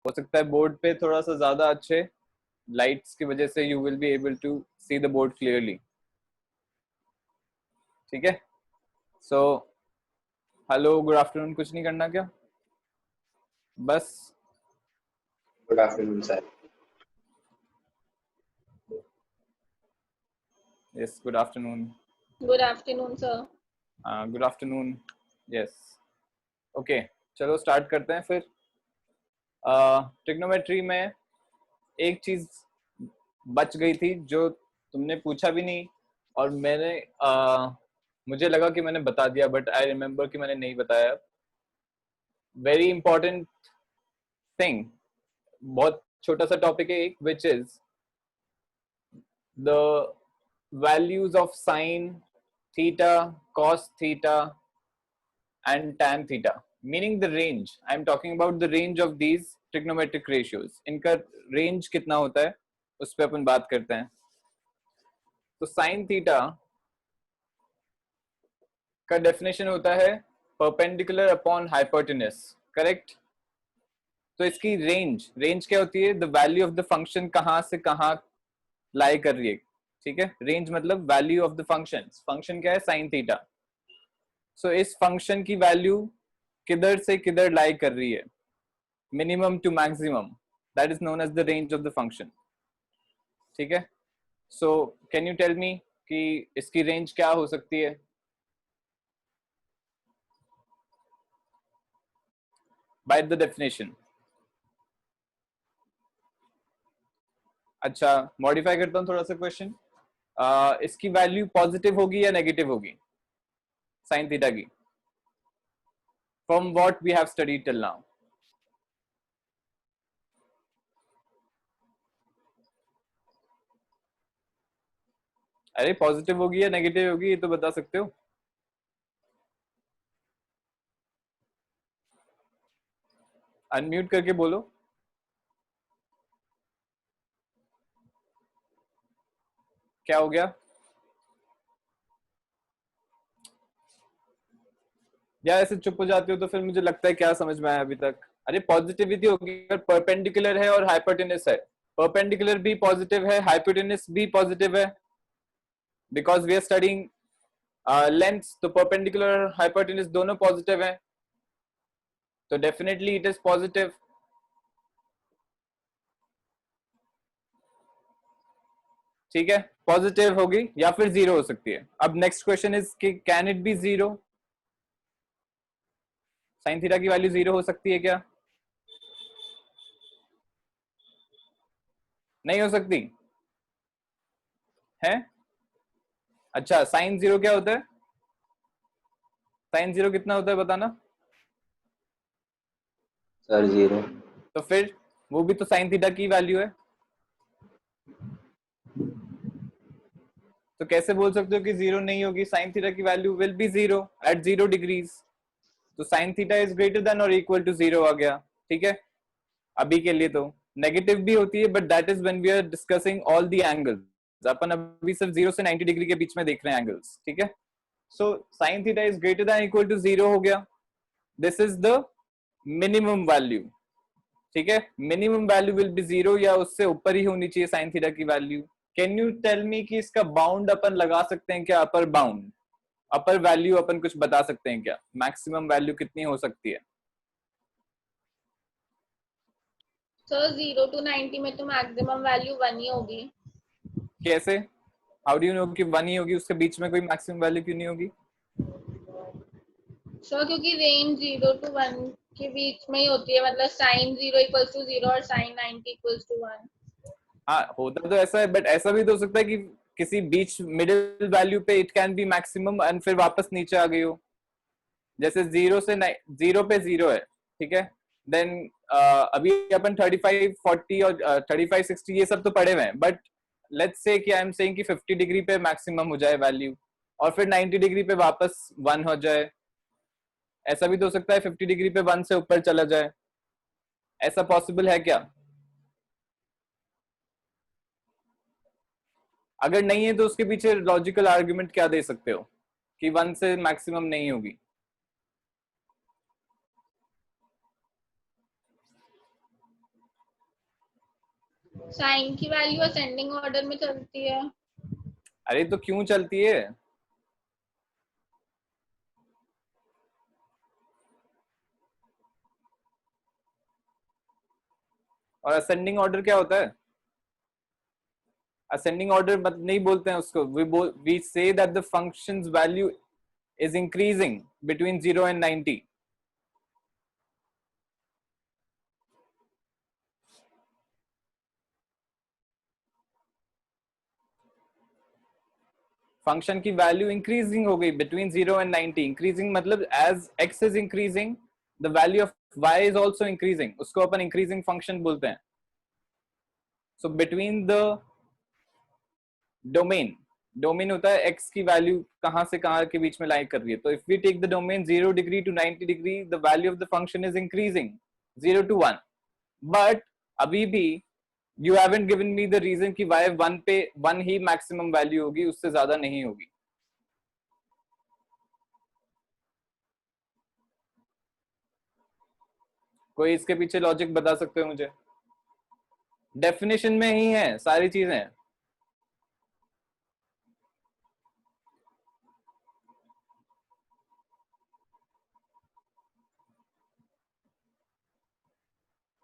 हो सकता है बोर्ड पे थोड़ा सा ज्यादा अच्छे लाइट्स की वजह से you will be able to see the board clearly. ठीक है, सो हेलो गुड आफ्टरनून, कुछ नहीं करना क्या? बस good afternoon sir. Yes, good afternoon. Good afternoon, sir. Good afternoon. Yes, okay, चलो स्टार्ट करते हैं फिर। ट्रिग्नोमेट्री में एक चीज बच गई थी जो तुमने पूछा भी नहीं, और मैंने मुझे लगा कि मैंने बता दिया, बट आई रिमेम्बर कि मैंने नहीं बताया। वेरी इंपॉर्टेंट थिंग, बहुत छोटा सा टॉपिक है एक, which is the values of sine theta, cos theta and tan theta, meaning the range. I am talking about the range of these trigonometric ratios. इनका range कितना होता है उस पर अपन बात करते हैं। तो sin theta का डेफिनेशन होता है परपेंडिकुलर अपॉन हाइपोटेनस, करेक्ट? तो इसकी रेंज क्या होती है? The value of the function कहां से कहां लाई कर रही है। ठीक है, रेंज मतलब वैल्यू ऑफ द फंक्शन क्या है? Sine theta. सो इस फंक्शन की वैल्यू किधर से किधर लाई कर रही है, minimum to maximum, that is known as the range of the function. ठीक है, so can you tell me कि इसकी रेंज क्या हो सकती है? By the definition. अच्छा, मॉडिफाई करता हूं थोड़ा सा क्वेश्चन। इसकी वैल्यू पॉजिटिव होगी या नेगेटिव होगी साइन थीटा की, from what we have studied till now? अरे पॉजिटिव होगी या नेगेटिव होगी, ये तो बता सकते हो। अनम्यूट करके बोलो। क्या हो गया यार? ऐसे चुप हो जाते हो तो फिर मुझे लगता है क्या समझ में आया अभी तक? अरे पॉजिटिविटी होगी अगर परपेंडिकुलर है और हाइपोटेनस है। परपेंडिकुलर भी पॉजिटिव है, हाइपोटेनस भी पॉजिटिव है, because we are studying lengths. तो परपेंडिकुलर और हाइपोटेनस दोनों पॉजिटिव है, तो डेफिनेटली इट इज पॉजिटिव। ठीक है, पॉजिटिव होगी या फिर जीरो हो सकती है। अब नेक्स्ट क्वेश्चन इज कि can it be zero? Sign theta की वैल्यू जीरो हो सकती है क्या? नहीं हो सकती है? अच्छा, साइन जीरो क्या होता है? साइन जीरो कितना होता है बताना। सर 0। तो फिर वो भी तो साइन थीटा की वैल्यू है, तो कैसे बोल सकते हो कि जीरो नहीं होगी? साइन थीटा की value will be zero at 0 degrees. तो sine theta is greater than और इक्वल टू जीरो आ गया। ठीक है, अभी के लिए तो नेगेटिव भी होती है, but that is when we are discussing all the angles. अपन अभी सिर्फ 0 से 90 डिग्री के बीच में देख रहे हैं एंगल्स। ठीक है, so sine theta is greater than equal to zero हो गया। This is the minimum value. ठीक है, minimum value will be zero, या उससे ऊपर ही होनी चाहिए साइन थीटा की value. Can you tell me कि इसका बाउंड अपन लगा सकते हैं क्या? अपर बाउंड, अपर वैल्यू अपन कुछ बता सकते हैं क्या? मैक्सिमम वैल्यू कितनी हो सकती है? सर 0 to 90 में तो मैक्सिमम वैल्यू 1 ही होगी। कैसे? हाउ डू यू नो कि 1 ही होगी? उसके बीच में कोई मैक्सिमम वैल्यू क्यों नहीं होगी? सर क्योंकि रेंज 0 to 1 के बीच में ही होती है, मतलब साइन 0 इक्वल्स टू 0 और साइन 90 इक्वल्स टू 1। हाँ, होता तो ऐसा है, बट ऐसा भी तो हो सकता है कि किसी बीच मिडिल वैल्यू पे it can be maximum and फिर वापस नीचे आ गई हो। जैसे 0 से 0 पे 0 है, ठीक है, देन अभी अपन 35 40 और 35 60 ये सब तो पढ़े हुए हैं, बट लेट्स से कि आई एम सेइंग कि 50 डिग्री पे मैक्सिमम हो जाए वैल्यू और फिर 90 डिग्री पे वापस 1 हो जाए। ऐसा भी तो हो सकता है 50 डिग्री पे 1 से ऊपर चला जाए। ऐसा पॉसिबल है क्या? अगर नहीं है तो उसके पीछे लॉजिकल आर्ग्यूमेंट क्या दे सकते हो कि 1 से मैक्सिमम नहीं होगी? साइन की वैल्यू असेंडिंग ऑर्डर में चलती है। अरे तो क्यों चलती है? और असेंडिंग ऑर्डर क्या होता है? असेंडिंग ऑर्डर नहीं बोलते हैं उसको, we say that the function's value is increasing between 0 and 90. Function की वैल्यू इंक्रीजिंग हो गई between 0 and 90. इंक्रीजिंग मतलब as x is increasing the value of y is also increasing, उसको अपन इंक्रीजिंग फंक्शन बोलते हैं. So between the डोमेन होता है x की वैल्यू कहां से कहां के बीच में लाई कर रही है. तो if we take the domain 0 degree to 90 degree the value of the function is increasing 0 to 1. But अभी भी you haven't given me the reason कि वाई 1 पे 1 ही मैक्सिमम वैल्यू होगी, उससे ज्यादा नहीं होगी. कोई इसके पीछे लॉजिक बता सकते हो मुझे? डेफिनेशन में ही है सारी चीजें.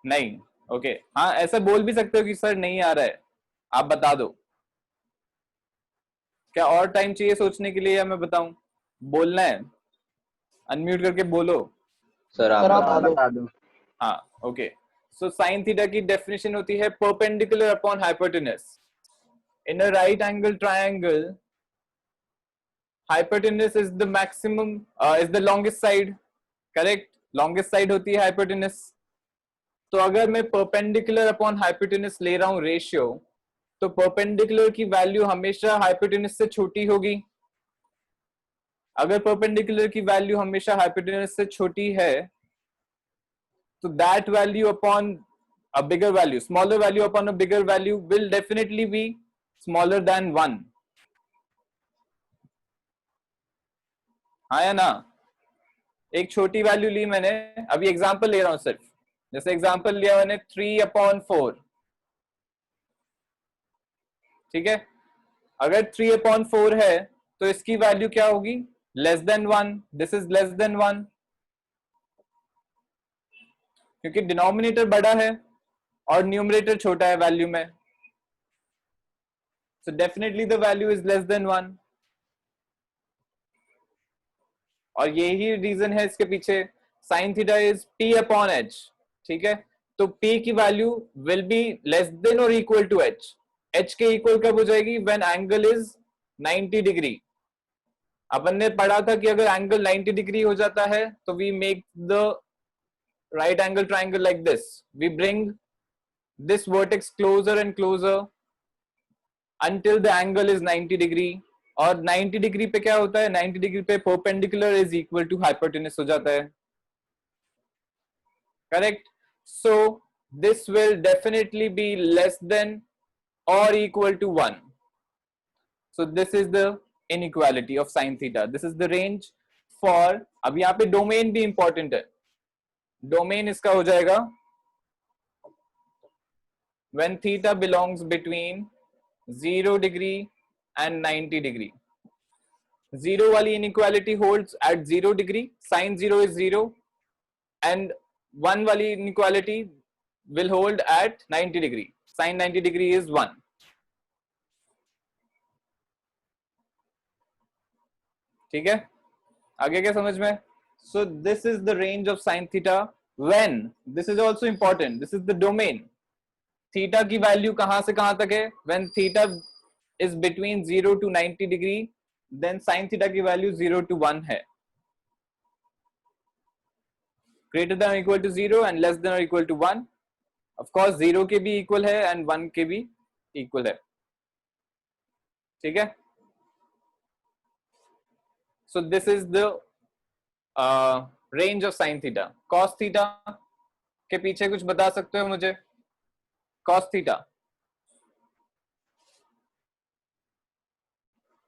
नहीं. ओके हाँ, ऐसा बोल भी सकते हो कि सर नहीं आ रहा है, आप बता दो. क्या और टाइम चाहिए सोचने के लिए या मैं बताऊं? बोलना है, अनम्यूट करके बोलो. सर आप बता दो. हाँ ओके. सो साइन थीटा की डेफिनेशन होती है perpendicular upon hypotenuse. In a right angle triangle hypotenuse is the maximum is the longest side. Correct, longest side होती है हाइपोटेनस. तो अगर मैं परपेंडिकुलर अपॉन हाइपोटेनस ले रहा हूं रेशियो, तो परपेंडिकुलर की वैल्यू हमेशा हाइपोटेनस से छोटी होगी. अगर परपेंडिकुलर की वैल्यू हमेशा हाइपोटेनस से छोटी है तो that value upon a bigger value, smaller value upon a bigger value will definitely be smaller than 1. हाँ या ना? एक छोटी वैल्यू ली मैंने, अभी एग्जांपल ले रहा हूं सिर्फ. जैसे एग्जांपल लिया मैंने 3/4. ठीक है, अगर 3/4 है तो इसकी वैल्यू क्या होगी? Less than 1. This is less than 1 क्योंकि डिनोमिनेटर बड़ा है और न्यूमरेटर छोटा है वैल्यू में. So definitely the value is less than 1. और यही रीजन है इसके पीछे. Sine theta is p/h. ठीक है, तो p की value will be less than और इक्वल टू h. h के इक्वल कब हो जाएगी? When angle is 90 degree. अपन ने पढ़ा था कि अगर एंगल 90 डिग्री हो जाता है तो we make the right angle triangle like this. We bring this vertex closer and closer until the angle is 90 degree. और 90 डिग्री पे क्या होता है? 90 डिग्री पे perpendicular is equal to hypotenuse हो जाता है. Correct. So this will definitely be less than और equal to 1. So this is the inequality of sine theta. This is the range for. अब यहाँ पे डोमेन भी इंपॉर्टेंट है. डोमेन इसका हो जाएगा when theta belongs between 0 degree and 90 degree. 0 वाली inequality holds at 0 degree, sin 0 is 0, and 1 वाली inequality will hold at 90 degree, sin 90 degree is 1. ठीक है, आगे क्या समझ में? So this is the range of sin theta when, this is also important, this is the domain. Theta की value कहां से कहां तक है? when theta is between 0 to 90 degree, then sin theta की वैल्यू 0 to 1 है. greater than or equal to 0 and less than or equal to 1. of course 0 के भी equal है and 1 के भी equal है. ठीक है, so this is the range of sin theta. cos theta के पीछे कुछ बता सकते हो मुझे? cos theta,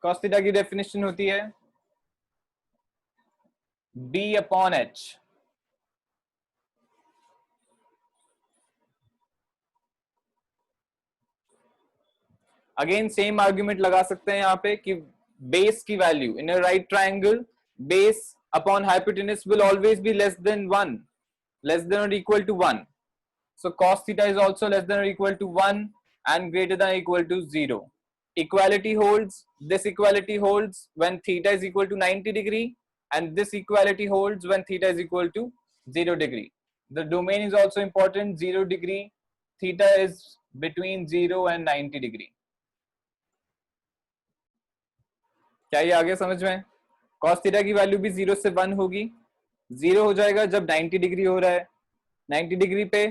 cos theta की डेफिनेशन होती है b/h. अगेन सेम आर्ग्यूमेंट लगा सकते हैं यहाँ पे कि बेस की value in a right triangle base upon hypotenuse will always B less than 1, less than और equal to 1. So cos theta is also less than or equal to 1 and greater than or equal to 0. Equality holds. This equality holds when theta is equal to 90 degree, and this equality holds when theta is equal to 0 degree. The domain is also important. 0 degree. Theta is between 0 and 90 degree. क्या ये आगे समझ में? cos theta की value भी 0 से 1 होगी. 0 हो जाएगा जब 90 डिग्री हो रहा है. 90 डिग्री पे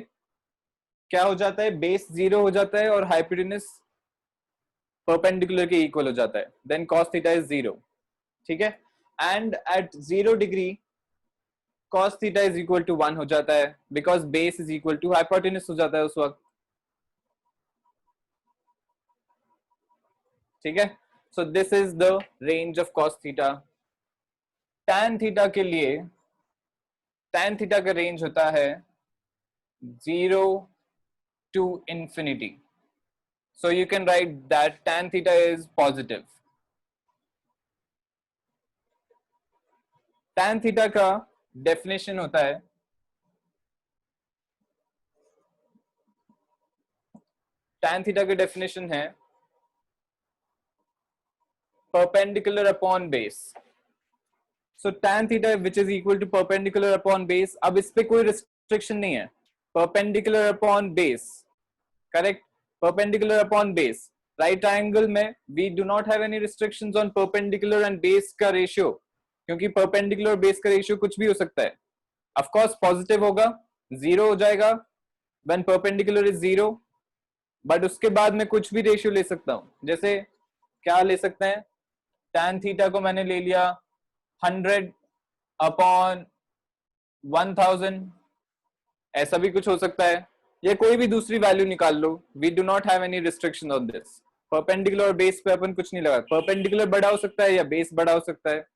क्या हो जाता है? बेस 0 हो जाता है और हाइपोटेनस परपेंडिकुलर के इक्वल हो जाता है. Then cos theta is 0. ठीक है. And at 0 degree cos theta is equal to 1 हो जाता है because base is equal to hypotenuse हो जाता है उस वक्त. ठीक है. So this is the range of cos theta. tan theta के लिए tan थीटा का रेंज होता है 0 to infinity. So you can write that tan theta is positive. tan theta का definition होता है tan theta का definition है perpendicular upon base. So tan theta which is equal to perpendicular upon base. अब इस पे कोई restriction नहीं है. Perpendicular upon base. Correct? Perpendicular upon base. Right triangle में we do not have any restrictions on perpendicular and base का ratio. क्योंकि perpendicular और base का ratio कुछ भी हो सकता है. Of course positive होगा, 0 हो जाएगा when perpendicular is 0. बट उसके बाद मैं कुछ भी रेशियो ले सकता हूं. जैसे क्या ले सकते हैं? tan थीटा को मैंने ले लिया 100 अपॉन 1000. ऐसा भी कुछ हो सकता है, या कोई भी दूसरी वैल्यू निकाल लो. We do not have any restriction on this. Perpendicular और बेस पे अपन कुछ नहीं लगा. परपेंडिकुलर बड़ा हो सकता है या बेस बड़ा हो सकता है.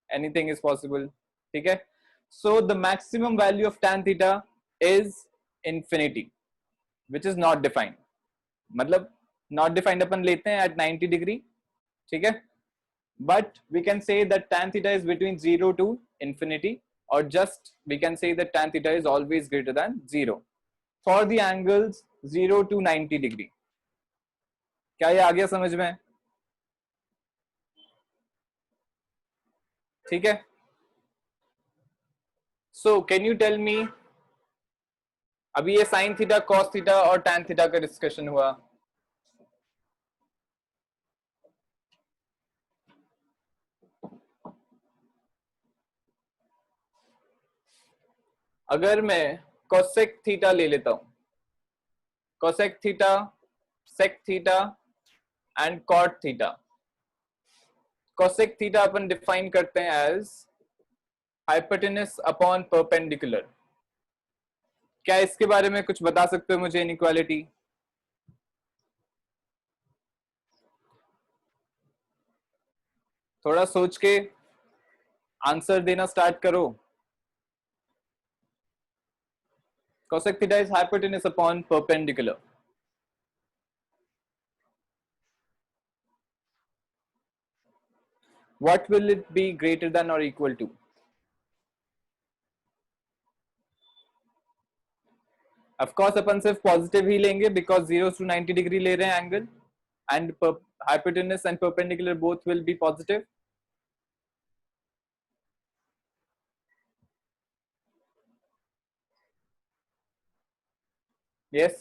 Anything is possible. ठीक है. So the maximum value of tan theta is infinity which is not defined. मतलब नॉट डिफाइंड अपन लेते हैं एट 90 डिग्री. ठीक है. But we can say that tan theta is between 0 to infinity, or just we can say that tan theta is always greater than 0 for the angles 0 to 90 degree. क्या ये आ गया समझ में? ठीक है. So can you tell me, अभी ये sin theta, cos theta और tan थीटा का डिस्कशन हुआ. अगर मैं cosec थीटा ले लेता हूं, cosec theta, sec theta and cot theta. cosec theta upon define करते हैं एज हाइपोटेनस अपॉन परपेंडिकुलर. क्या इसके बारे में कुछ बता सकते हो मुझे? इनइक्वालिटी थोड़ा सोच के आंसर देना स्टार्ट करो. cosec theta is hypotenuse upon perpendicular. What will it be greater than or equal to? Of course अपन सिर्फ पॉजिटिव ही लेंगे because 0 to 90 डिग्री ले रहे हैं angle, and hypotenuse and perpendicular both will be positive. Yes.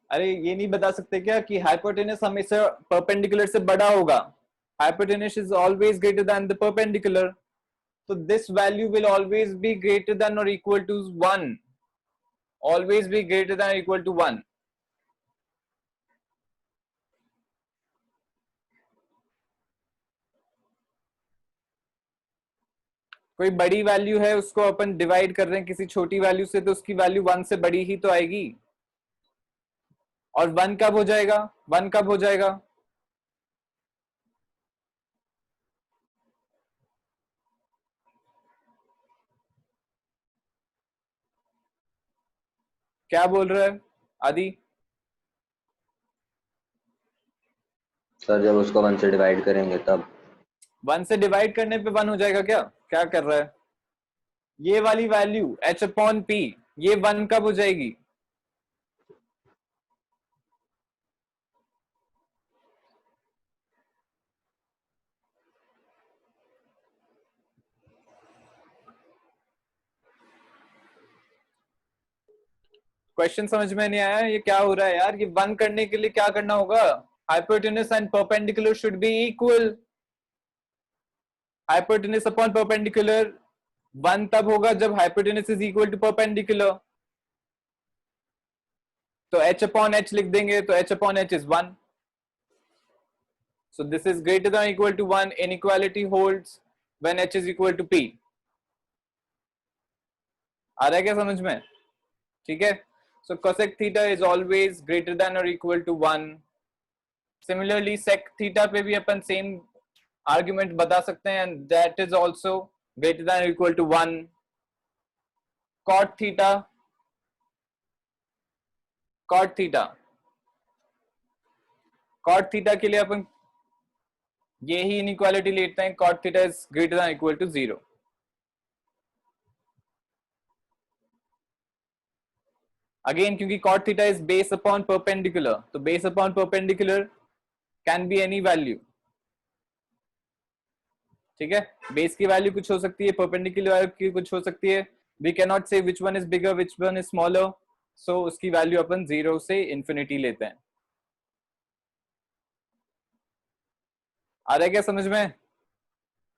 अरे ये नहीं बता सकते क्या कि हाइपोटेनस हमेशा परपेंडिकुलर से बड़ा होगा? Hypotenuse is always greater than the perpendicular. So this value will always be greater than or equal to 1. Always be greater than or equal to 1. कोई बड़ी वैल्यू है उसको अपन डिवाइड कर रहे हैं किसी छोटी वैल्यू से, तो उसकी वैल्यू 1 से बड़ी ही तो आएगी. और 1 कब हो जाएगा? 1 कब हो जाएगा? क्या बोल रहा है आदि? सर जब उसको 1 से डिवाइड करेंगे तब। 1 से डिवाइड करने पे 1 हो जाएगा क्या? क्या कर रहा है? ये वाली वैल्यू h अपॉन p ये 1 कब हो जाएगी? क्वेश्चन समझ में नहीं आया? ये क्या हो रहा है यार? ये 1 करने के लिए क्या करना होगा? Hypotenuse and perpendicular should be equal. Hypotenuse upon perpendicular 1 तब होगा जब hypotenuse is equal to perpendicular. तो h अपॉन h लिख देंगे, तो h upon h is 1. So this is greater than or equal to 1. Inequality holds when h is equal to p. आ रहा है क्या समझ में? ठीक है. So cosec theta is always greater than or equal to 1. Similarly sec theta पे भी अपन same argument बता सकते हैं, and that is also greater than or equal to 1. Cot theta के लिए अपन ये ही inequality लेते हैं. Cot theta is greater than or equal to 0. Again क्योंकि cot theta is base upon perpendicular, तो base upon perpendicular can be any value. ठीक है, base की वैल्यू कुछ हो सकती है, परपेंडिकुलर वैल्यू की कुछ हो सकती है. We can not say which one is bigger which one is smaller, so उसकी वैल्यू अपन 0 से इंफिनिटी लेते हैं. आ रहा है क्या समझ में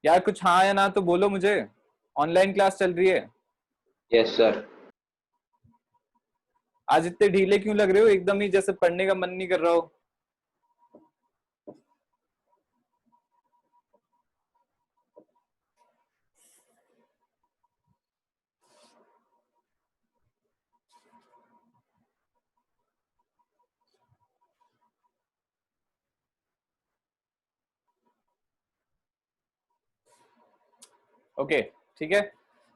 यार? कुछ हाँ या ना तो बोलो मुझे. ऑनलाइन क्लास चल रही है. Yes sir. आज इतने ढीले क्यों लग रहे हो? एकदम ही जैसे पढ़ने का मन नहीं कर रहा हो. ओके ठीक है.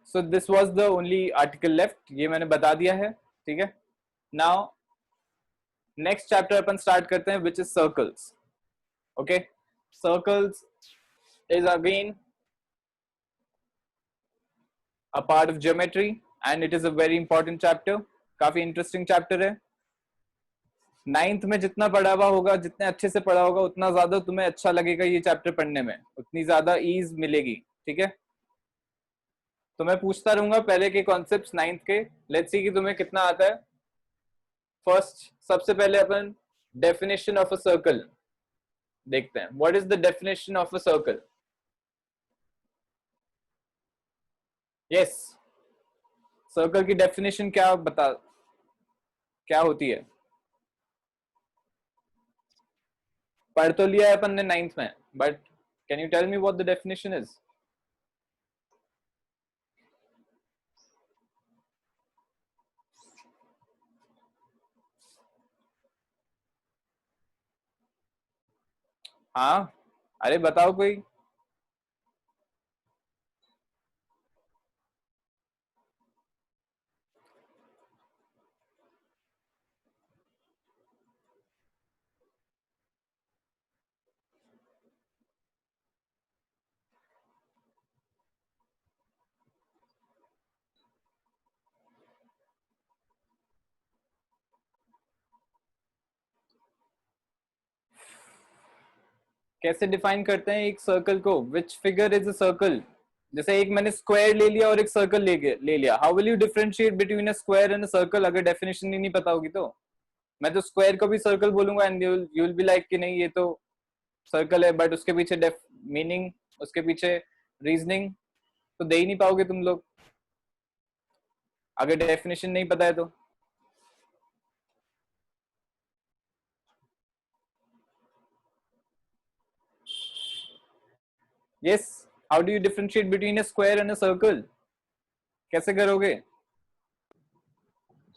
So this was the only article left, ये मैंने बता दिया है. ठीक है, नाउ नेक्स्ट चैप्टर अपन स्टार्ट करते हैं, which is circles. Okay, circles is again a part of geometry and it is a very important chapter. काफी इंटरेस्टिंग चैप्टर है. 9th में जितना पढ़ा हुआ होगा, जितने अच्छे से पढ़ा होगा, उतना ज्यादा तुम्हें अच्छा लगेगा ये चैप्टर पढ़ने में, उतनी ज्यादा ईज मिलेगी. ठीक है, तो मैं पूछता रहूंगा पहले के कॉन्सेप्ट्स 9th के. लेट्स सी कि तुम्हें कितना आता है. फर्स्ट, सबसे पहले अपन डेफिनेशन ऑफ अ सर्कल देखते हैं. What is the definition of a circle? Yes, circle की डेफिनेशन क्या होती है? पढ़ तो लिया है अपन ने 9th में, but can you tell me what the definition is? हाँ, अरे बताओ कोई. कैसे डिफाइन करते हैं एक सर्कल को? Which figure is a circle? जैसे एक मैंने स्क्वायर ले लिया और एक सर्कल ले लिया. How will you differentiate between a square and a circle अगर डेफिनेशन ही नहीं पता होगी तो? मैं तो स्क्वायर को भी सर्कल बोलूंगा and you will be like कि नहीं ये तो सर्कल है, बट उसके पीछे मीनिंग, उसके पीछे रीजनिंग तो दे ही नहीं पाओगे तुम लोग अगर डेफिनेशन नहीं पता है तो. Yes, how do you differentiate between a square and a circle? कैसे करोगे?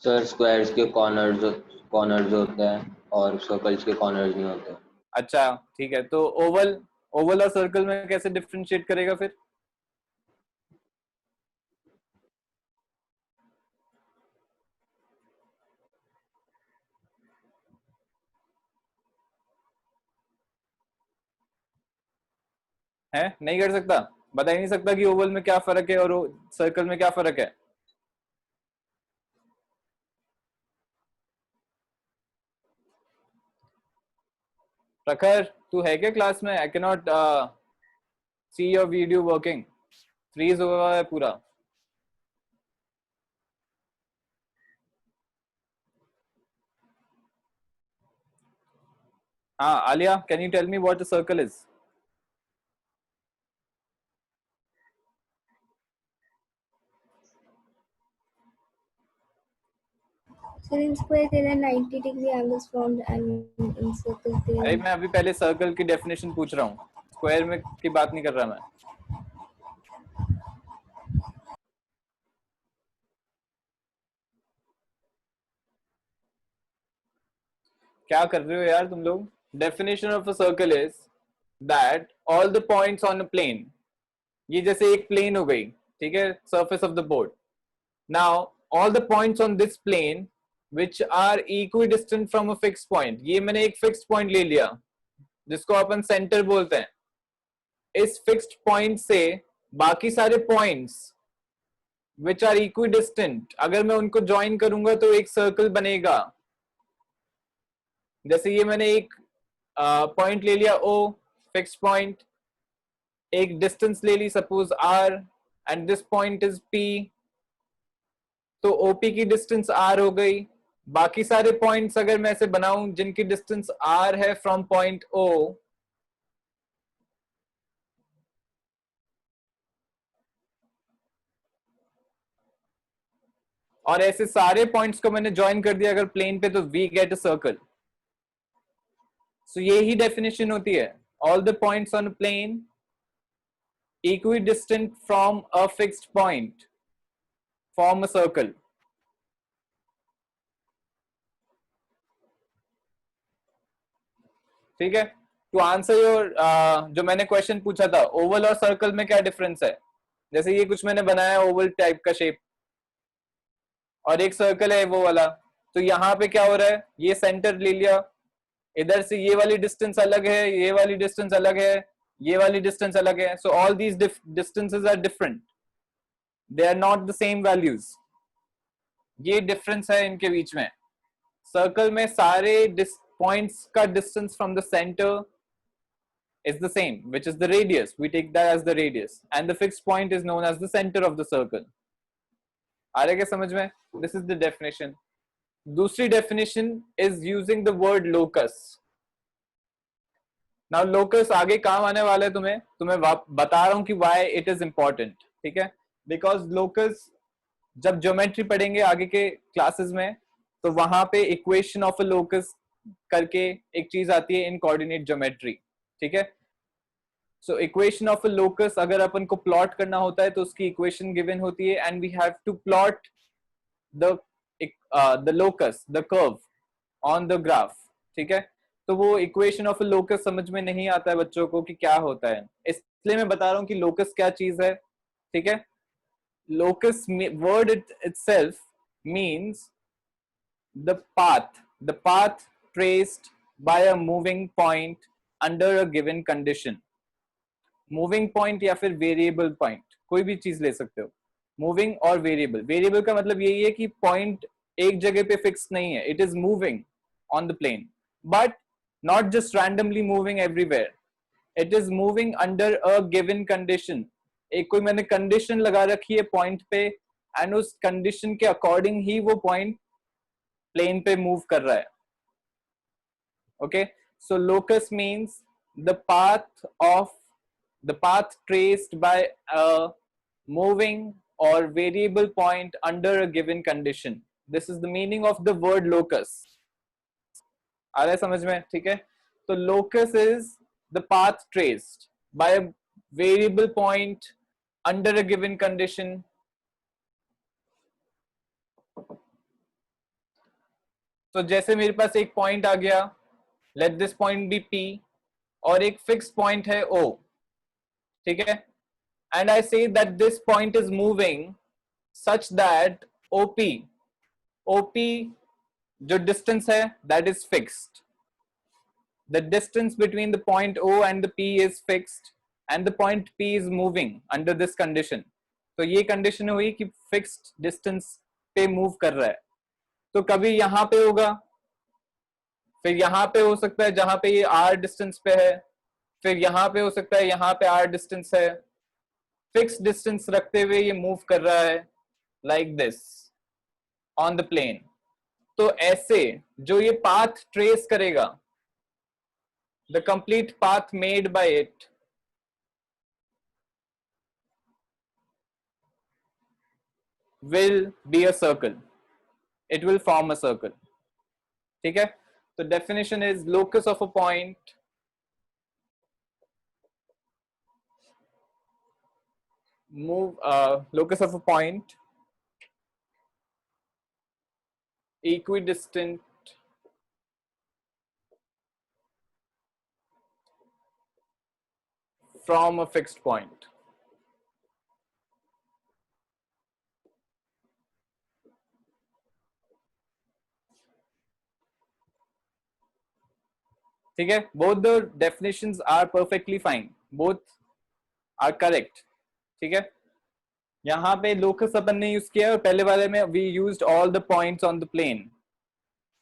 सर स्क्वायर्स के कॉर्नर्स होते हैं और सर्कल्स के कॉर्नर्स नहीं होते. अच्छा ठीक है, तो ओवल ओवल और सर्कल में कैसे डिफरेंशिएट करेगा फिर? है? नहीं कर सकता? बता ही नहीं सकता कि ओवल में क्या फर्क है और सर्कल में क्या फर्क है? प्रखर, तू है क्या क्लास में? I can not see your video working, freeze हुआ है पूरा। हाँ Aliya, can you tell me what a circle is? So in square there are 90-degree angles formed and in circle there अरे are... मैं अभी पहले सर्कल की डेफिनेशन पूछ रहा हूँ, स्क्वायर में की बात नहीं कर रहा मैं। क्या कर रहे हो यार तुम लोग? Definition of a circle is that all the points on a plane, ये जैसे एक प्लेन हो गई, ठीक है, surface of the board. Now all the points on this plane which are equidistant from a fixed point, ये मैंने एक फिक्स्ड पॉइंट ले लिया जिसको अपन सेंटर बोलते हैं। इस फिक्स्ड पॉइंट से बाकी सारे पॉइंट्स विच आर इक्विडिस्टेंट, अगर मैं उनको ज्वाइन करूंगा तो एक सर्कल बनेगा। जैसे ये मैंने एक पॉइंट ले लिया O, फिक्स्ड पॉइंट, एक डिस्टेंस ले ली suppose R and this point is P, तो OP की डिस्टेंस R हो गई। बाकी सारे पॉइंट्स अगर मैं ऐसे बनाऊं जिनकी डिस्टेंस R है फ्रॉम पॉइंट O, और ऐसे सारे पॉइंट्स को मैंने ज्वाइन कर दिया अगर प्लेन पे, तो we get a circle. So यही डेफिनेशन होती है, all the points on plane equidistant from a fixed point form a circle। ठीक है, टू आंसर योर जो मैंने क्वेश्चन पूछा था, ओवल और सर्कल में क्या डिफरेंस है? जैसे ये कुछ मैंने बनाया ओवल टाइप का शेप और एक सर्कल है वो वाला, तो यहाँ पे क्या हो रहा है, ये सेंटर ले लिया, इधर से ये वाली डिस्टेंस अलग है, ये वाली डिस्टेंस अलग है, ये वाली डिस्टेंस अलग है। So all these distances are different, they are not the same values. ये डिफरेंस है इनके बीच में। सर्कल में सारे पॉइंट्स का distance from the centre is the same, which is the radius. We take that as the radius, and the fixed point is known as the center of the circle. आ रहा है क्या समझ में? This is the definition. दूसरी definition is using the word locus. Now locus आगे काम आने वाला है तुम्हें बता रहा हूं कि why it is important, ठीक है? Because locus जब ज्योमेट्री पढ़ेंगे आगे के क्लासेस में, तो वहां पे इक्वेशन ऑफ अ लोकस करके एक चीज आती है इन कोऑर्डिनेट ज्योमेट्री, ठीक है? So equation of a locus अगर अपन को प्लॉट करना होता है तो उसकी इक्वेशन गिवन होती है, and we have to plot the locus, the curve on the graph, ठीक है? तो वो इक्वेशन ऑफ अ लोकस समझ में नहीं आता है बच्चों को कि क्या होता है, इसलिए मैं बता रहा हूं कि लोकस क्या चीज है, ठीक है? Locus word itself means the path traced by a moving point under a given condition। Moving point या फिर वेरिएबल पॉइंट, कोई भी चीज ले सकते हो, मूविंग और वेरिएबल। वेरिएबल का मतलब यही है कि पॉइंट एक जगह पे फिक्स नहीं है, it is moving on the plane, but not just randomly moving everywhere, it is moving under a given condition. एक कोई मैंने कंडीशन लगा रखी है पॉइंट पे, एंड उस कंडीशन के अकॉर्डिंग ही वो पॉइंट प्लेन पे मूव कर रहा है। Okay, so locus means the path traced by a moving or variable point under a given condition. This is the meaning of the word locus। आ रहा है समझ में? ठीक है, तो locus is the path traced by a variable point under a given condition। तो जैसे मेरे पास एक पॉइंट आ गया, let this point be P, और एक फिक्स पॉइंट है O, ठीक है? And I say that this point is moving such that OP जो distance है that is fixed, the distance between the point O and the P is fixed, and the point P is moving under this condition, तो ये condition हुई कि fixed distance पे move कर रहा है, तो कभी यहाँ पे होगा, फिर यहाँ पे हो सकता है जहां पे ये r डिस्टेंस पे है, फिर यहाँ पे हो सकता है यहाँ पे r डिस्टेंस है, फिक्स डिस्टेंस रखते हुए ये मूव कर रहा है like this on the plane. तो ऐसे जो ये पाथ ट्रेस करेगा, the complete path made by it will be a circle, it will form a circle. ठीक है, तो definition is locus of a point locus of a point equidistant from a fixed point। ठीक है, both the definitions are perfectly fine, both are correct। ठीक है, यहाँ पे locus अपन ने यूज किया और पहले वाले में we used all the points on the plane.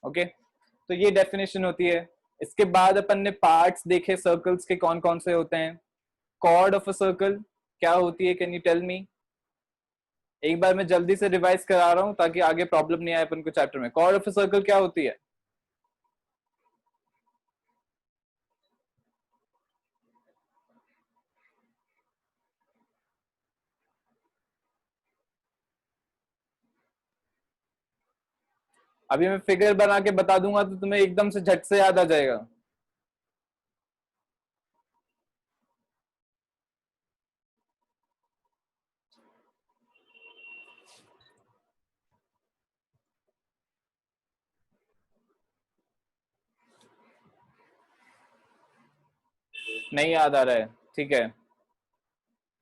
Okay, तो ये डेफिनेशन होती है। इसके बाद अपन ने पार्ट्स देखे सर्कल्स के कौन कौन से होते हैं। कॉर्ड ऑफ अ सर्कल क्या होती है, कैन यू टेल मी? एक बार मैं जल्दी से रिवाइज करा रहा हूं ताकि आगे प्रॉब्लम नहीं आए अपन को चैप्टर में। कॉर्ड ऑफ अ सर्कल क्या होती है? अभी मैं फिगर बना के बता दूंगा तो तुम्हें एकदम से झट से याद आ जाएगा। नहीं याद आ रहा है, ठीक है,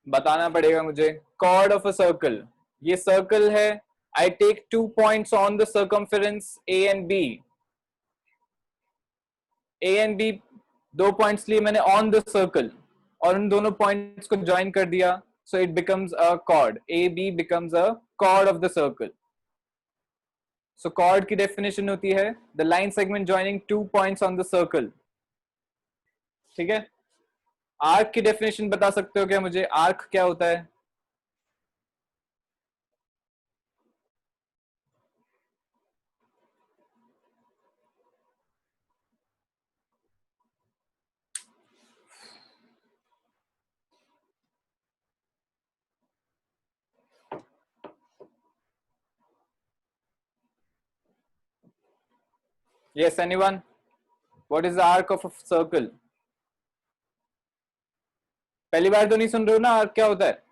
बताना पड़ेगा मुझे। कॉर्ड ऑफ अ सर्कल, ये सर्कल है। I take 2 points on the circumference A and B. A and B 2 points लिए मैंने ऑन द सर्कल और उन दोनों पॉइंट्स को ज्वाइन कर दिया, so it becomes a chord. A B becomes a chord of the circle. So chord की definition होती है the line segment joining 2 points on the circle. ठीक है, आर्क की डेफिनेशन बता सकते हो क्या मुझे? आर्क क्या होता है? Yes, anyone? What is the arc of a circle? पहली बार तो नहीं सुन रहे हो ना आर्क क्या होता है?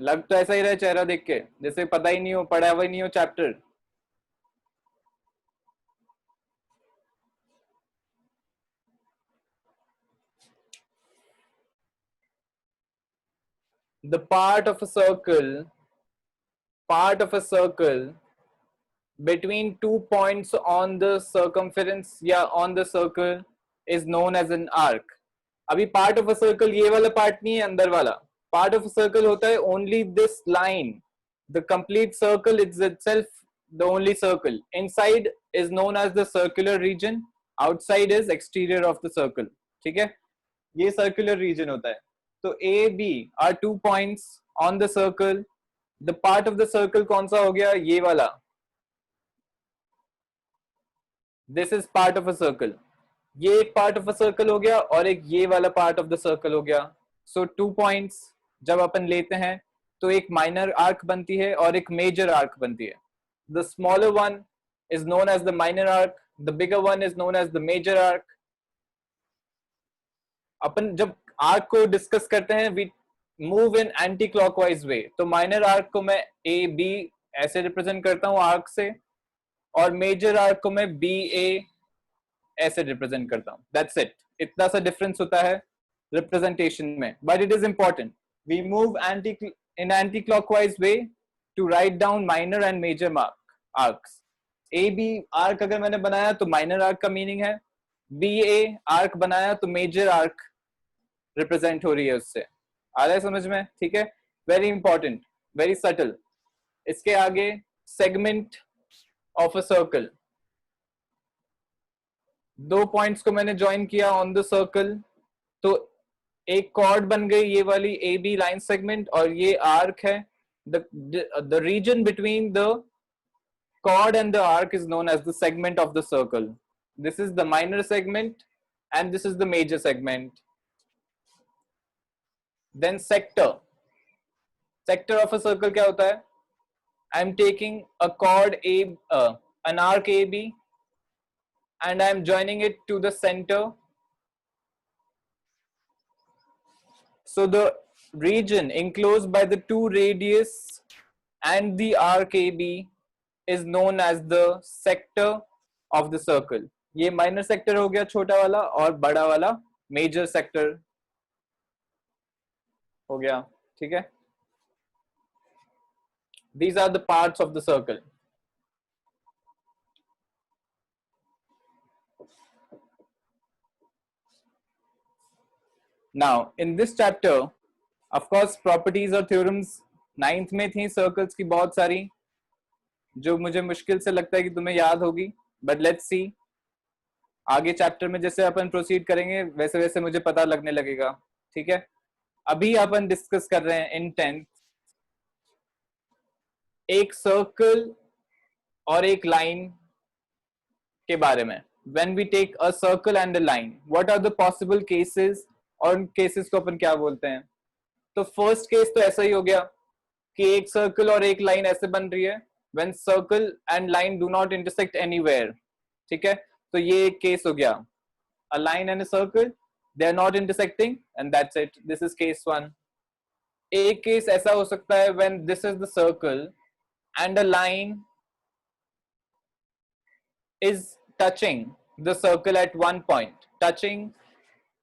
लग तो ऐसा ही रहा चेहरा देख के जैसे पता ही नहीं हो, पढ़ा हुआ ही नहीं हो chapter. The part of a circle between 2 points on the circumference या on the circle is known as an arc। अभी part of a circle ये वाला part नहीं है, अंदर वाला part of a circle होता है only this line, the complete circle is itself the only circle। inside is known as the circular region, outside is exterior of the circle। ठीक है, ये circular region होता है। तो A B are 2 points on the circle। the part of the circle कौन सा हो गया? ये वाला, this is part of a circle। ये एक पार्ट ऑफ अ सर्कल हो गया और एक ये वाला पार्ट ऑफ द सर्कल हो गया। सो 2 पॉइंट्स जब अपन लेते हैं तो एक माइनर आर्क बनती है और एक मेजर आर्क बनती है। The smaller one is known as the minor arc, the bigger one is known as the major arc. अपन जब आर्क को डिस्कस करते हैं we move in anti clockwise way. तो माइनर आर्क को मैं ए बी ऐसे रिप्रेजेंट करता हूं आर्क से, और मेजर आर्क को मैं बी ए ऐसे रिप्रेजेंट करता हूं। दैट्स इट, इतना सा डिफरेंस होता है रिप्रेजेंटेशन में, but it is important. We move in anti clockwise way to write down minor and major arcs. A B arc अगर मैंने बनाया तो माइनर आर्क का मीनिंग है, बी ए आर्क बनाया तो मेजर आर्क रिप्रेजेंट हो रही है उससे। आ रहा है समझ में? ठीक है, वेरी इंपॉर्टेंट, वेरी सटल। इसके आगे सेगमेंट ऑफ अ सर्कल, दो पॉइंट्स को मैंने ज्वाइन किया ऑन द सर्कल, तो एक कॉर्ड बन गई ये वाली ए बी लाइन सेगमेंट, और ये आर्क है। The region between the chord and the arc is known as the segment of the circle. This is the minor segment and this is the major segment. Then sector. Sector of a circle क्या होता है? I am taking a chord A, an arc AB, and I am joining it to the center. So the region enclosed by the two radius and the arc AB is known as the sector of the circle. ये minor sector हो गया छोटा वाला, और बड़ा वाला major sector हो गया। ठीक है, these are the parts of the circle. Now in this chapter, of course properties और theorems 9th में थी सर्कल्स की बहुत सारी, जो मुझे मुश्किल से लगता है कि तुम्हें याद होगी, बट लेट्स सी आगे चैप्टर में जैसे अपन प्रोसीड करेंगे वैसे वैसे मुझे पता लगने लगेगा। ठीक है, अभी अपन डिस्कस कर रहे हैं इन 10th एक सर्कल और एक लाइन के बारे में। When we take a circle and a line, what are the possible cases, और केसेस को अपन क्या बोलते हैं? तो फर्स्ट केस तो ऐसा ही हो गया कि एक सर्कल और एक लाइन ऐसे बन रही है when circle and line do not intersect anywhere। ठीक है, तो ये एक केस हो गया, a line and a circle they are not intersecting and that's it, this is case 1। एक केस ऐसा हो सकता है when this is the circle and a line is touching the circle at one point। touching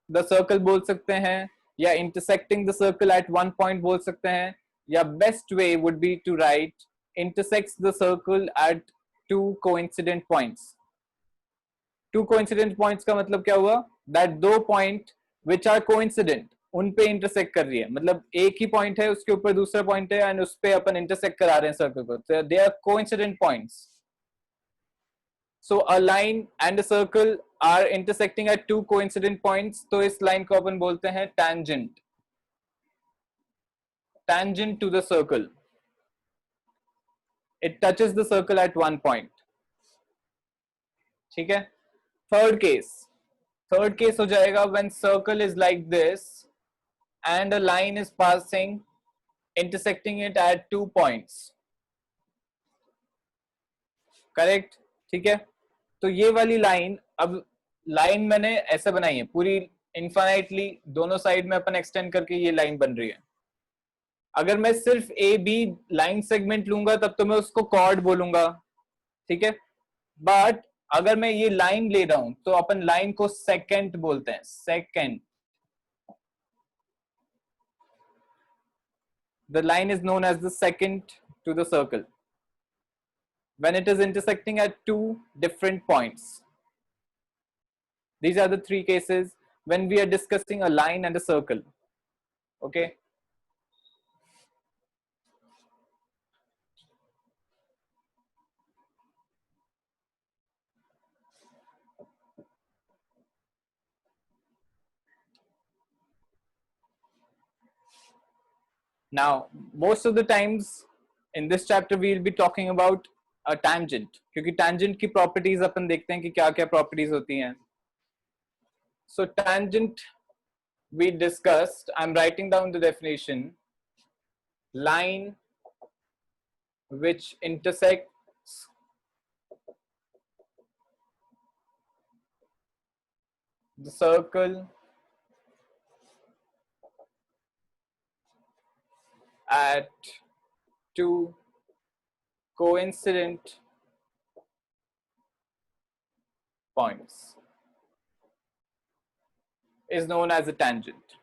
the circle बोल सकते हैं, या intersecting the circle at one point बोल सकते हैं, या best way would be to write intersects the circle at two coincident points। two coincident points का मतलब क्या हुआ? that दो point which are coincident उन पे intersect कर रही है, मतलब एक ही point है उसके ऊपर दूसरा point है and उस पे अपन intersect करा रहे हैं circle को, so they are coincident points। So a line and a circle are intersecting at two coincident points, तो इस line को अपन बोलते हैं tangent। tangent to the circle, it touches the circle at one point। ठीक है, third case हो जाएगा when circle is like this and a line is passing intersecting it at two points। Correct? ठीक है, तो ये वाली लाइन, अब लाइन मैंने ऐसे बनाई है पूरी इनफाइनाइटली, दोनों साइड में अपन एक्सटेंड करके ये लाइन बन रही है। अगर मैं सिर्फ ए बी लाइन सेगमेंट लूंगा तब तो मैं उसको कॉर्ड बोलूंगा। ठीक है, बट अगर मैं ये लाइन ले रहा हूं तो अपन लाइन को सेकेंड बोलते हैं, secant. The line is known as the secant to the circle when it is intersecting at two different points। These are the three cases when we are discussing a line and a circle। Okay, now most of the times in this chapter we will be talking about a tangent, क्योंकि tangent की properties अपन देखते हैं कि क्या क्या properties होती हैं। So tangent we discussed, I'm writing down the definition: line which intersects the circle at two coincident points is known as a tangent।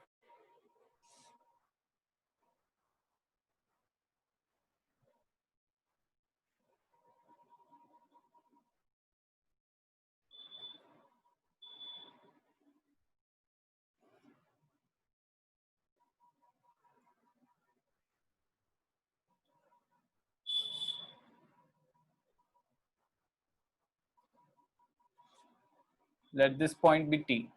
let this point be T.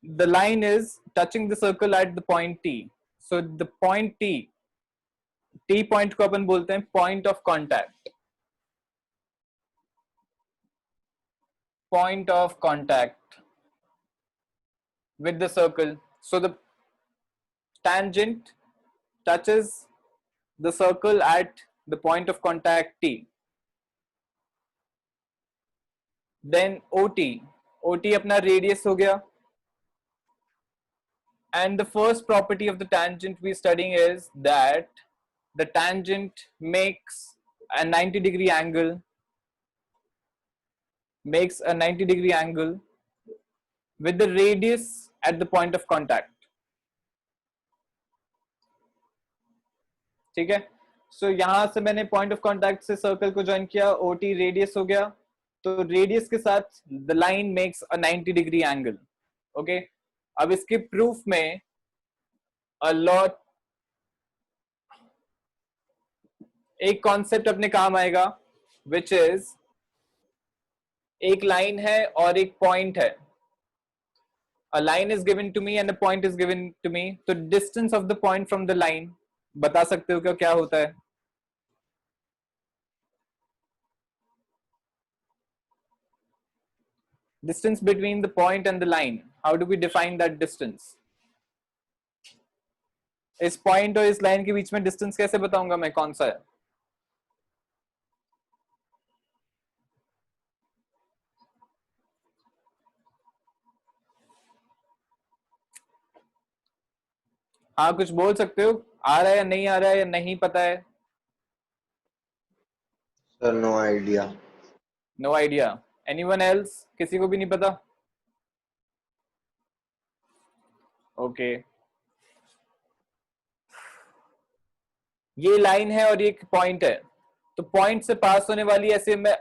The line is touching the circle at the point T. So the point T point को अपन बोलते हैं point of contact. Point of contact with the circle. So the tangent touches the circle at the point of contact T. Then OT अपना radius हो गया. And the first property of the tangent we're studying is that the tangent makes a 90-degree angle, with the radius at the point of contact. ठीक है? So यहाँ से मैंने point of contact से circle को join किया, OT radius हो गया, तो radius के साथ the line makes a 90-degree angle. Okay? अब इसके proof में a lot एक concept अपने काम आएगा, which is एक line है और एक point है. A line is given to me and a point is given to me. तो distance of the point from the line बता सकते हो क्या होता है? Distance between the point and the line. How do we define that distance? इस point और इस line के बीच में distance कैसे बताऊंगा मैं कौन सा है? हाँ कुछ बोल सकते हो? आ रहा है या नहीं आ रहा है या नहीं पता है? Sir, no idea. No idea. Anyone else? किसी को भी नहीं पता? Okay. ये लाइन है और ये पॉइंट है, तो पॉइंट से पास होने वाली ऐसे मैं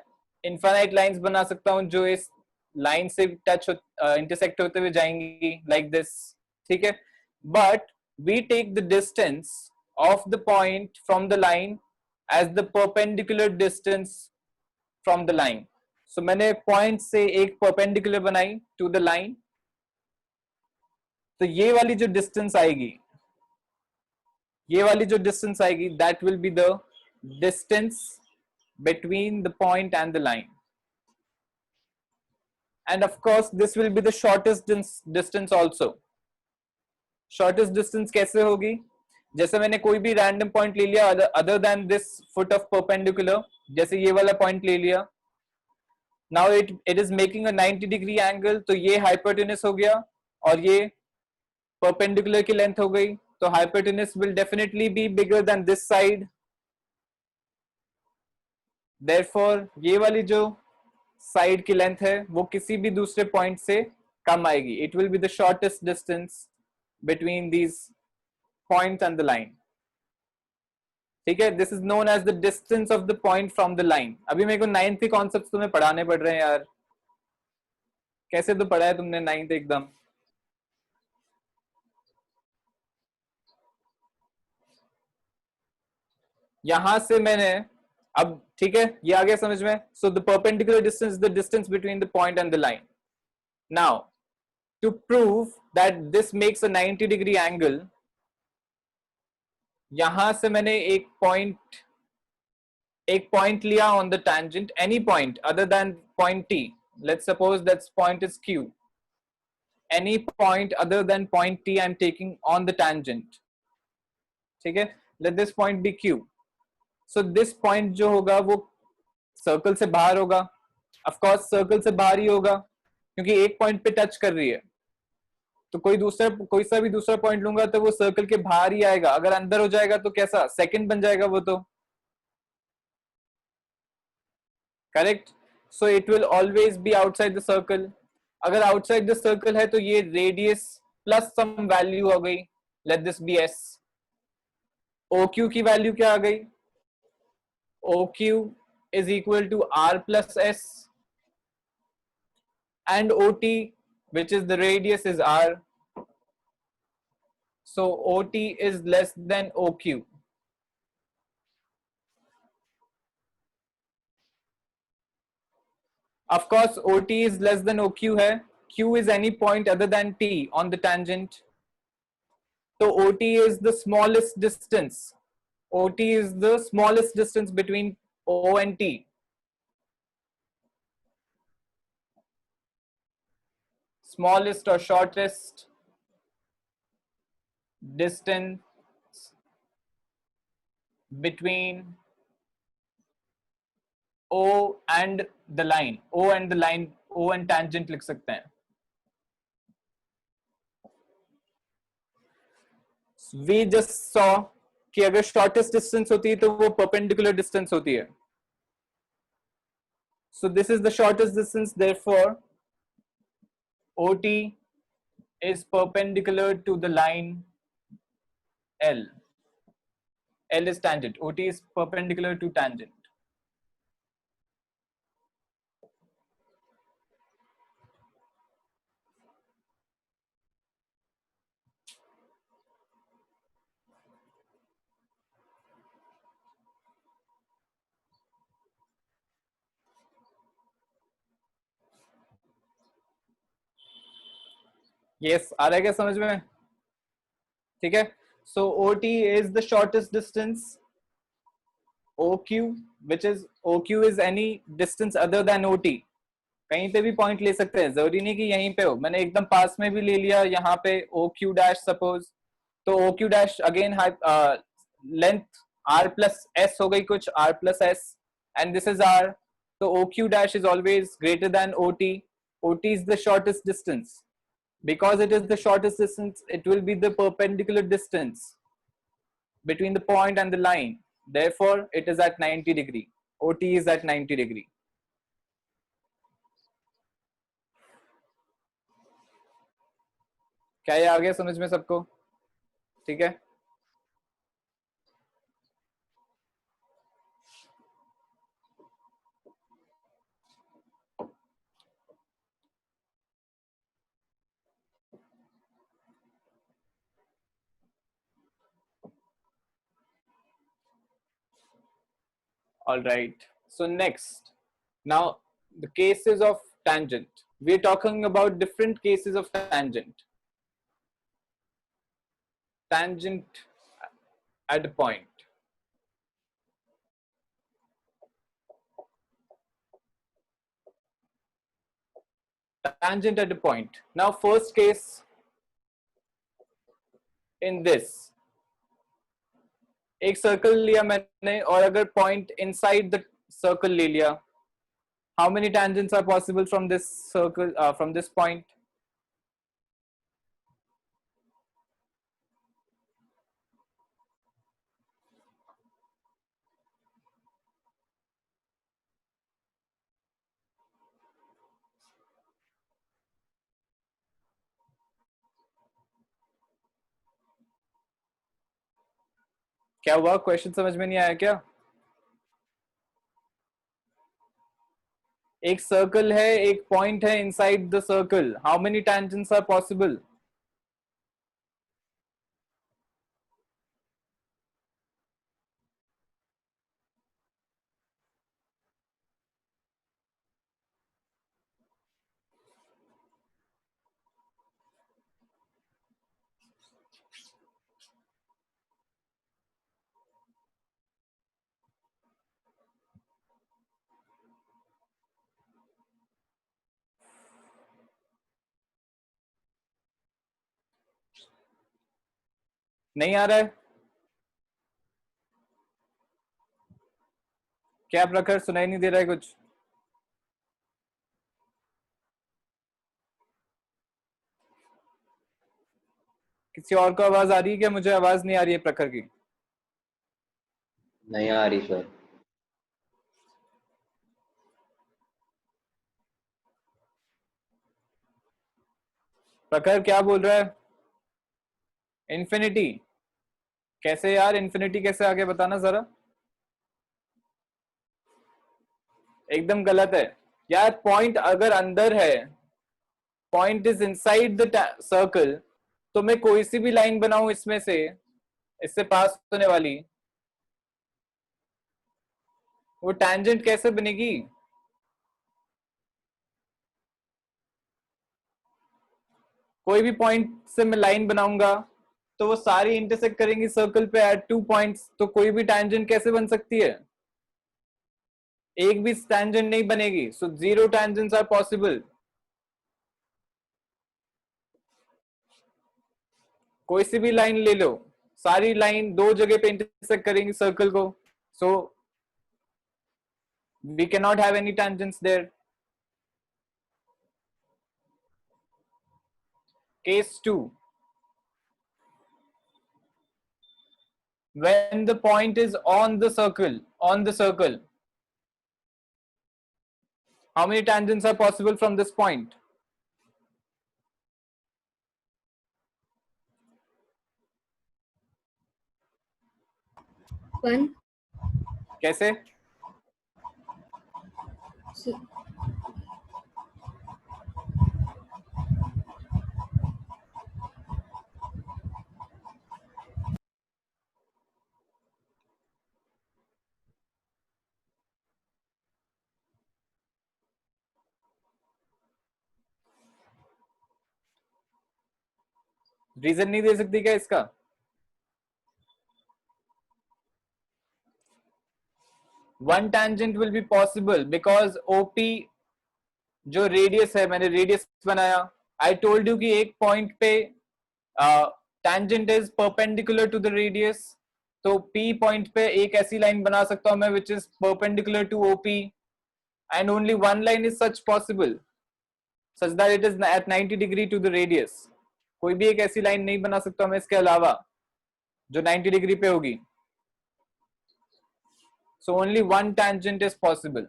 इनफाइनाइट लाइंस बना सकता हूं जो इस लाइन से टच इंटरसेक्ट होते हुए जाएंगी लाइक दिस. ठीक है, but we take the distance of the point from the line as the perpendicular distance from the line. So मैंने पॉइंट से एक परपेंडिकुलर बनाई टू द लाइन, तो ये वाली जो डिस्टेंस आएगी, that will be the distance between the point and the line. And of course this will be the shortest distance also. Shortest distance कैसे होगी? जैसे मैंने कोई भी random point ले लिया other than this foot of perpendicular, जैसे ये वाला point ले लिया, now it is making a 90-degree angle, तो ये hypotenuse हो गया और ये perpendicular की length हो गई, तो hypotenuse will definitely be bigger than this side. Therefore ये वाली जो side की length है वो किसी भी दूसरे point से कम आएगी. It will be the shortest distance between these points and the line. ठीक है, this is known as the distance of the point from the line. अभी मेरे को 9th के concepts तुम्हें पढ़ाने पड़ रहे हैं यार. कैसे तो पढ़ा है तुमने 9th एकदम? यहां से मैंने अब ठीक है ये आ गया समझ में. So the perpendicular distance is the distance between the point and the line. Now to prove that this makes a 90-degree angle, यहां से मैंने एक पॉइंट लिया on the tangent, any point other than point T. Let's suppose that point is Q. Any point other than point T I am taking on the tangent. ठीक है, let this point be Q. So this point जो होगा वो circle से बाहर होगा. Of course circle से बाहर ही होगा क्योंकि एक पॉइंट पे टच कर रही है, तो कोई सा भी दूसरा पॉइंट लूंगा तो वो सर्कल के बाहर ही आएगा. अगर अंदर हो जाएगा तो कैसा सेकंड बन जाएगा वो तो. Correct. So it will always be outside the circle. अगर आउटसाइड द सर्कल है तो ये रेडियस प्लस सम वैल्यू हो गई. Let this be S. OQ की वैल्यू क्या आ गई? OQ is equal to R plus S, and OT, which is the radius, is R. So OT is less than OQ. Of course, OT is less than OQ है. Q is any point other than T on the tangent. So OT is the smallest distance. OT is the smallest distance between O and T. Smallest or shortest distance between O and the line. O and the line, O and tangent लिख सकते हैं. We just saw कि अगर shortest distance होती है तो वो perpendicular distance होती है. So this is the shortest distance, therefore OT is perpendicular to the line L. L is tangent. OT is perpendicular to tangent. Yes, आ रहा है क्या समझ में? ठीक है. So OT is the shortest distance. OQ, which is OQ is any distance other than OT. कहीं पे भी पॉइंट ले सकते हैं, जरूरी नहीं कि यहीं पे हो. मैंने एकदम पास में भी ले लिया यहाँ पे OQ डैश सपोज, तो OQ dash again length R plus S हो गई कुछ, R plus S, and this is R. तो OQ dash is always greater than OT. OT is the shortest distance. Because it is the shortest distance, it will be the perpendicular distance between the point and the line. Therefore, it is at 90 degree. OT is at 90 degree. क्या ये आ गया समझ में सबको? ठीक है. All right. So next, now the cases of tangent. We're talking about different cases of tangent. Tangent at a point. Tangent at a point. Now, first case in this, एक circle लिया मैंने और अगर पॉइंट इनसाइड द सर्कल ले लिया, how many tangents are possible from this circle, from this point? क्या हुआ, question समझ में नहीं आया क्या? एक सर्कल है, एक पॉइंट है inside the circle, how many tangents are possible? नहीं आ रहा है क्या प्रखर? सुनाई नहीं दे रहा है कुछ? किसी और को आवाज आ रही है क्या? मुझे आवाज नहीं आ रही है प्रखर की. नहीं आ रही सर. प्रखर क्या बोल रहा है? इन्फिनिटी कैसे यार? इन्फिनिटी कैसे आगे बताना जरा. एकदम गलत है यार. पॉइंट अगर अंदर है, point is inside the circle, तो मैं कोई सी भी लाइन बनाऊं इसमें से, इससे पास होने वाली, वो टैंजेंट कैसे बनेगी? कोई भी पॉइंट से मैं लाइन बनाऊंगा तो वो सारी इंटरसेक्ट करेंगी सर्कल पे एट 2 पॉइंट्स, तो कोई भी टैंजेंट कैसे बन सकती है? एक भी टैंजेंट नहीं बनेगी। सो 0 टैंजेंट्स आर पॉसिबल। कोई सी भी लाइन ले लो, सारी लाइन दो जगह पे इंटरसेक्ट करेंगी सर्कल को, so we can not have any tangents there. Case 2, when the point is on the circle, how many tangents are possible from this point? One. कैसे? So, रीजन नहीं दे सकती क्या इसका? One tangent will be possible because OP जो radius है, मैंने radius बनाया, I told you कि एक पॉइंट पे tangent is perpendicular to the radius, तो P पॉइंट पे एक ऐसी लाइन बना सकता हूं मैं which is perpendicular to OP, and only one line is such possible such that it is at 90 degree to the radius. कोई भी एक ऐसी लाइन नहीं बना सकता मैं इसके अलावा जो 90 डिग्री पे होगी. So only one tangent is possible.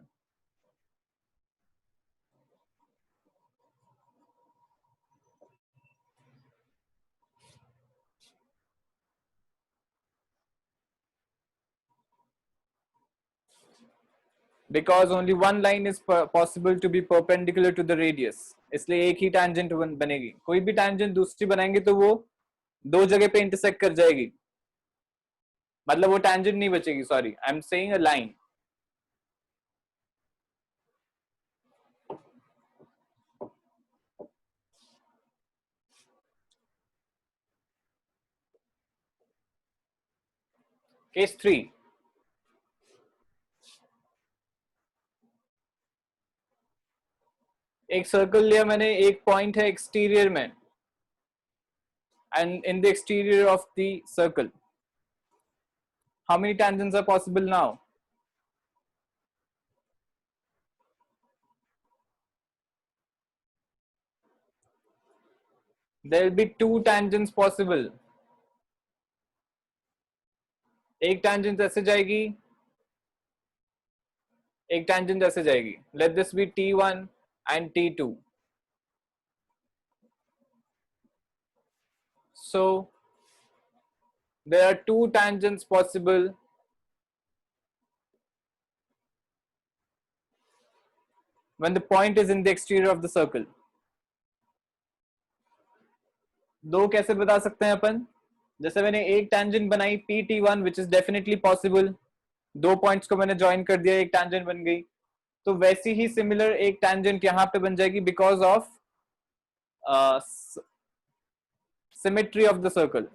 Because only one line is possible to be perpendicular to the radius. इसलिए एक ही tangent बनेगी. कोई भी tangent दूसरी बनाएंगे तो वो दो जगह पे intersect कर जाएगी, मतलब वो tangent नहीं बचेगी. Sorry, I'm saying a line. Case 3. एक सर्कल लिया मैंने, एक पॉइंट है एक्सटीरियर में, and in the exterior of the circle, how many tangents are possible now? There will be two tangents possible. एक tangent ऐसे जाएगी, एक tangent ऐसे जाएगी. Let this be T1 and T2. So there are two tangents possible when the point is in the exterior of the circle. दो कैसे बता सकते हैं अपन? जैसे मैंने एक tangent बनाई PT1 which is definitely possible. दो पॉइंट्स को मैंने ज्वाइन कर दिया, एक tangent बन गई. तो वैसी ही सिमिलर एक tangent यहाँ पे बन जाएगी because of symmetry of the circle.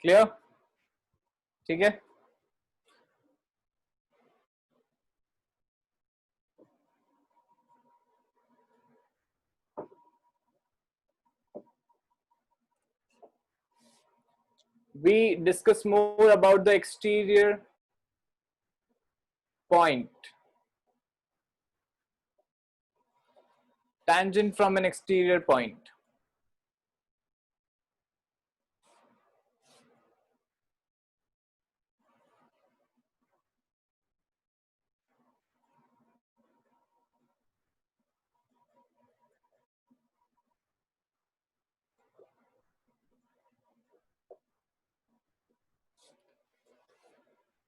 Clear? ठीक है. We discuss more about the exterior point. Tangent from an exterior point.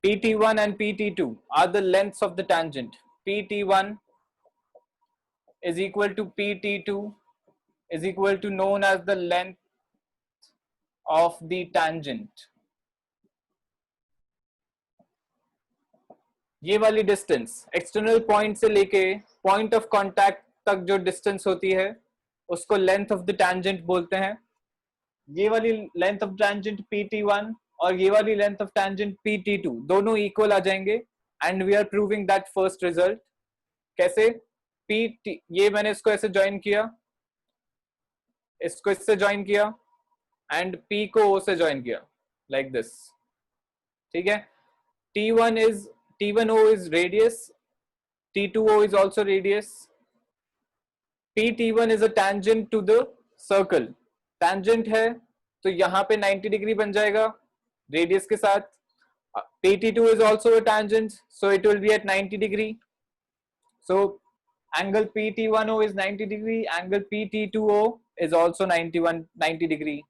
PT1 and PT2 are the lengths of the tangent. PT1 is equal to PT2 is equal to known as the length of the tangent. ये वाली distance external point से लेके point of contact तक जो distance होती है उसको length of the tangent बोलते हैं। ये वाली लेंथ ऑफ टैंजेंट PT1 और ये वाली लेंथ ऑफ टैंजेंट PT2 दोनों इक्वल आ जाएंगे and we are proving that first result. कैसे? PT ये मैंने इसको ऐसे ज्वाइन किया, इसको इससे ज्वाइन किया एंड P को O से ज्वाइन किया लाइक दिस। ठीक है, T1O is radius, T2O is also radius, PT1 is a tangent to the circle। tangent है तो यहाँ पे 90 डिग्री बन जाएगा रेडियस के साथ। PT2 is also a tangent, so it will be at 90 degree. So angle PT1O is 90 degree, angle PT2O is also 90 degree.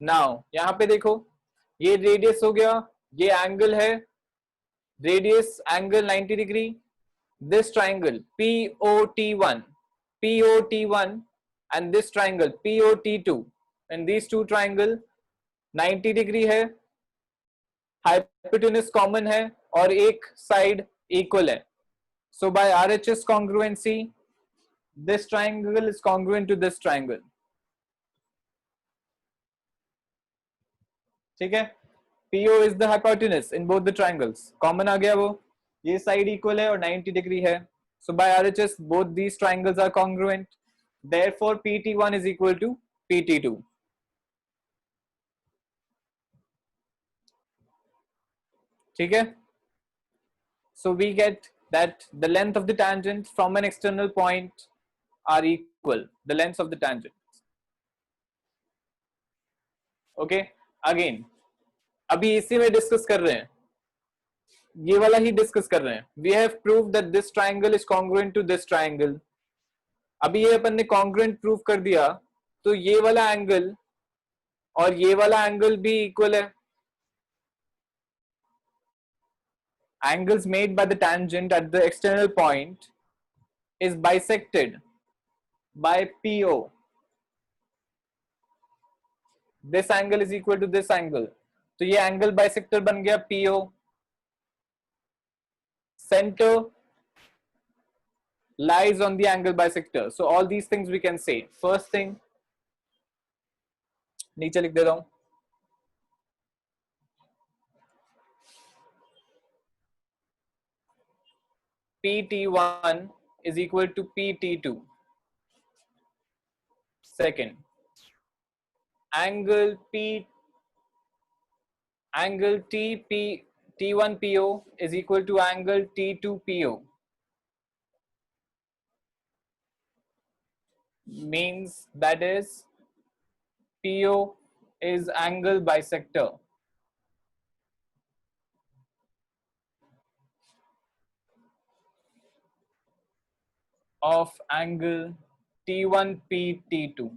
Now यहाँ पे देखो ये रेडियस हो गया, ये एंगल है, radius angle 90 degree. This triangle POT1 and this triangle POT2 and these two triangle 90 degree है, hypotenuse common है और एक साइड इक्वल है। So by RHS congruency this triangle is congruent to this triangle। ठीक है, PO is the hypotenuse in both the triangles, common आ गया वो, ये साइड इक्वल है और 90 डिग्री है। So by RHS both these triangles are congruent, therefore PT1 is equal to PT2। ठीक है, so we get that the length of the tangent from an external point are equal, the lengths of the tangent। okay, again अभी इसी में discuss कर रहे हैं, ये वाला ही डिस्कस कर रहे हैं। We have prove that this triangle is congruent to this triangle. अभी ये अपन ने कॉन्ग्रुएंट प्रूव कर दिया तो ये वाला एंगल और ये वाला एंगल भी इक्वल है। Angles made by the tangent at the external point is bisected by PO। This angle is equal to this angle, तो ये एंगल बाइसेक्टर बन गया PO। center lies on the angle bisector, so all these things we can say। first thing नीचे लिख देता हूं, PT1 is equal to PT2। second, angle T1PO is equal to angle T2PO, means that is PO is angle bisector of angle T1P T2।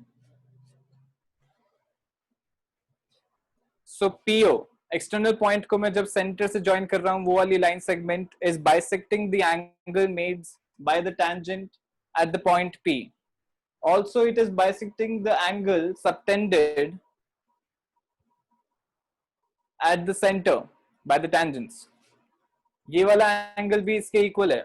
so PO external point को मैं जब centre से join कर रहा हूं, वो वाली line segment is bisecting the angle made by the tangent at the point P। also it is bisecting the angle subtended at the center by the tangents। ये वाला एंगल भी इसके इक्वल है।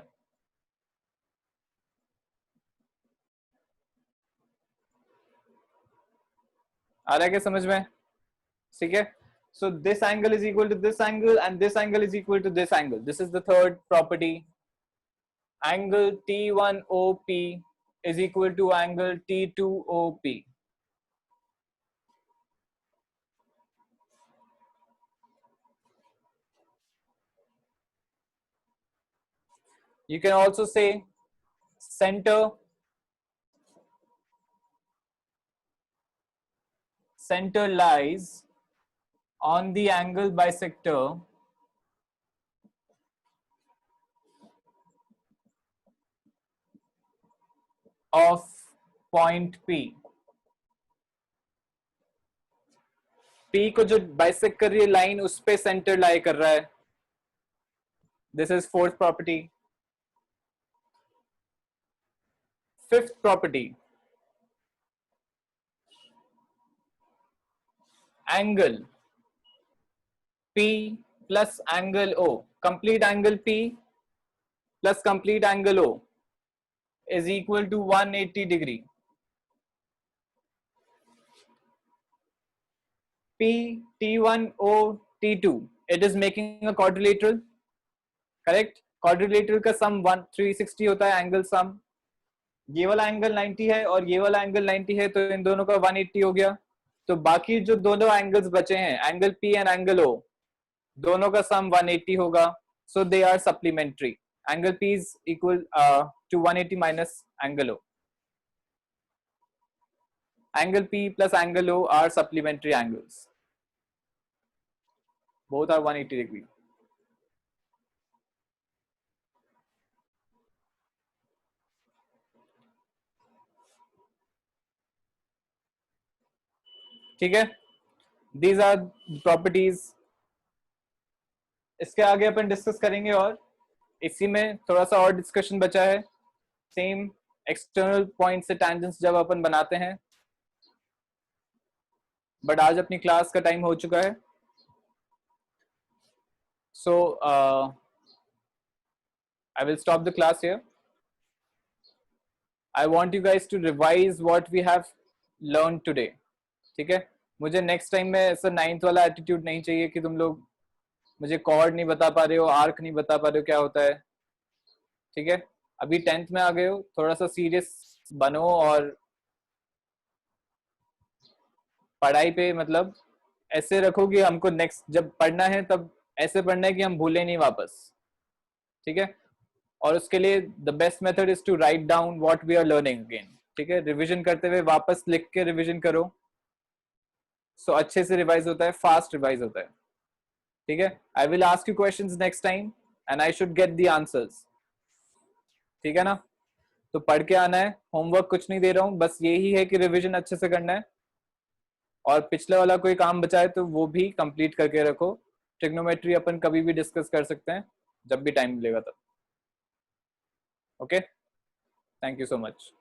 आ रहा है क्या समझ में? ठीक है, so this angle is equal to this angle and this angle is equal to this angle। this is the third property, angle T1OP is equal to angle T2OP। you can also say center lies on the angle bisector of point P। P को जो bisect कर रही है line, उस पे centre lie कर रहा है। This is fourth property. Fifth property, angle P plus angle O, complete angle P plus complete angle O is equal to 180 degree. P, T1, O, T2, it is making a quadrilateral, correct? quadrilateral का sum 360 होता है angle sum. ये वाला angle 90 है और ये वाला angle 90 है, तो इन दोनों का 180 हो गया. तो बाकी जो दोनों एंगल्स बचे हैं, angle P and angle O, दोनों का सम 180 होगा. So they are supplementary. Angle P is equal to 180 minus angle O. Angle P plus angle O are supplementary angles. Both are 180 degree. ठीक है, these are properties. इसके आगे अपन discuss करेंगे और इसी में थोड़ा सा और डिस्कशन बचा है. सेम एक्सटर्नल पॉइंट से टेंजेंट्स जब अपन बनाते हैं, बट आज अपनी क्लास का टाइम हो चुका है. So I will stop the class here. I want you guys to revise what we have learned today. ठीक है, मुझे नेक्स्ट टाइम में ऐसा 9th वाला एटीट्यूड नहीं चाहिए कि तुम लोग मुझे कॉर्ड नहीं बता पा रहे हो, आर्क नहीं बता पा रहे हो क्या होता है. ठीक है, अभी 10th में आ गए हो, थोड़ा सा सीरियस बनो और पढ़ाई पे मतलब ऐसे रखो कि हमको नेक्स्ट जब पढ़ना है तब ऐसे पढ़ना है कि हम भूलें नहीं वापस. ठीक है, और उसके लिए the best method is to write down what we are learning again. ठीक है, रिवीजन करते हुए वापस लिख के रिवीजन करो. सो अच्छे से रिवाइज होता है, फास्ट रिवाइज होता है. ठीक है, I will ask you questions next time and I should get the answers. ठीक है ना, तो पढ़ के आना है. होमवर्क कुछ नहीं दे रहा हूँ, बस यही है कि रिवीजन अच्छे से करना है. और पिछले वाला कोई काम बचा है तो वो भी कंप्लीट करके रखो. ट्रिग्नोमेट्री अपन कभी भी डिस्कस कर सकते हैं जब भी टाइम मिलेगा तब. Okay, thank you so much.